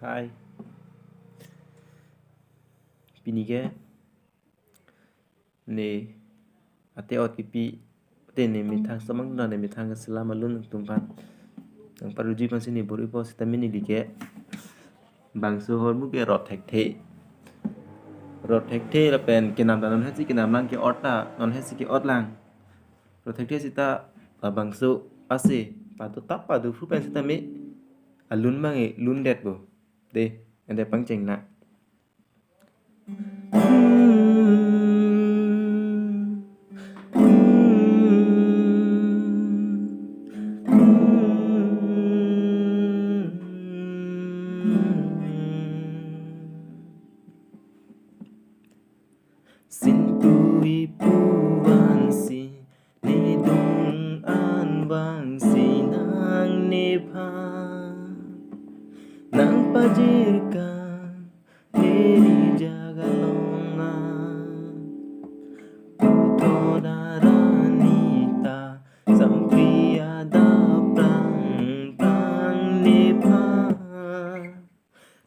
Hai, pinige ne ate ot kipi ate ne mithang samang na ne mithang selama lun tumpan ang paruji pan sini buri po sitamini like bang su hol mu ke rot thek the la pen ke nam ta non hesi ke nam lang ke ot ta non hesi ke ot lang rot thek the sita bang su ase pa tu tap pa du fu pen sitami alun mangi lun det bo de ende pang cheng na Xin tui puan si ni dung an bang si nang ni pa nang pajirka diri jagalonga puto daranita sampiada prang prang ni pa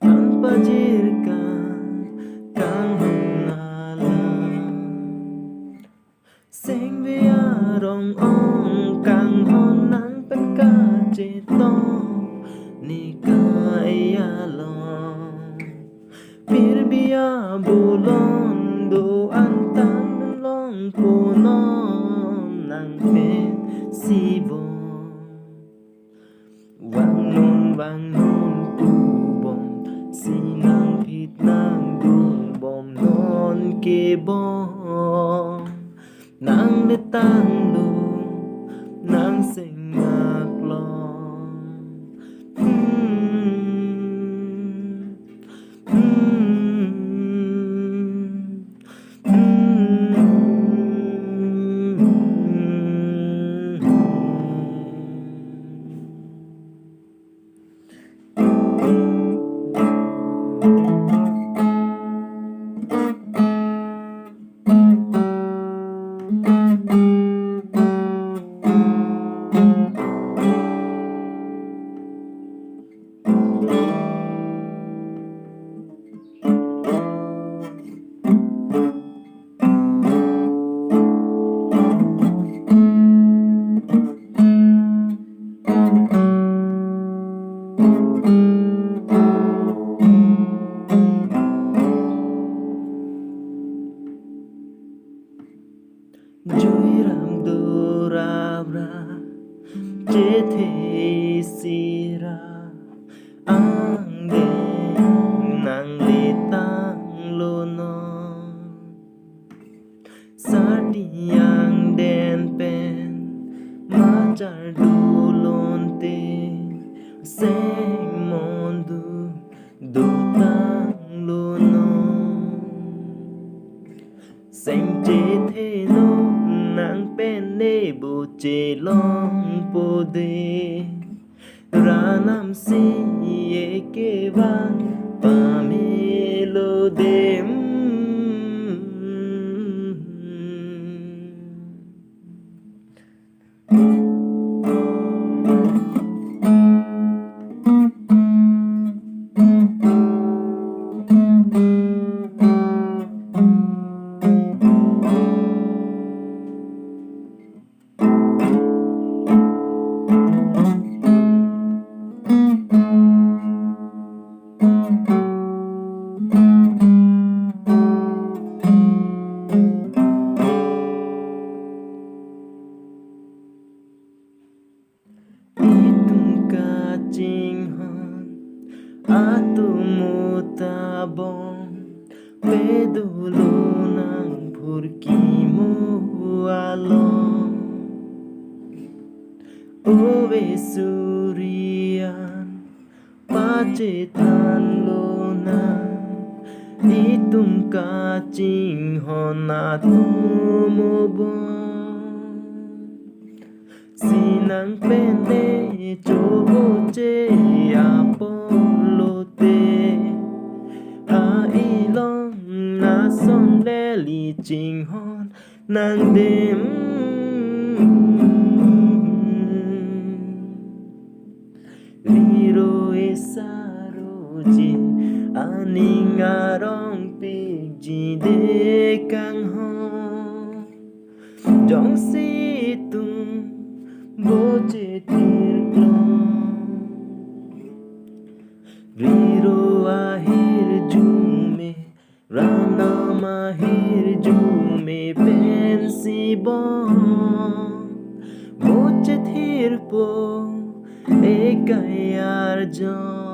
nang pajirka kang Sing vi rong ong kang hon nang pen ka che to ni ka ya lo pir bia bulon do an tan long po non nang pen si bo wang nun tu bom si nang pit nang dung bom non ke bom nang le tang lu nang sing ngạc lòng Jui ram do ra ra chế thế si ra ang đen nang li tang lo no sa đi ang đen pen ma char du lon te seng mon du do tang lo no seng chế thế no nang pen ne bu che long po de ra nam si ye ke van pa me lo de Ching han atu muta bon pedulo nang purki mo alon ove surian pacetan lona itum ka ching hon atu mo bon Sinang pene chobo che apolo te ha ilong na son le li ching hon nang đêm Riro e saro ji aning arong pik ji de kang ho dong si tung bo che tir klong riro ahir jume rana mahir jume pensi bon bo che tir po ekayar jon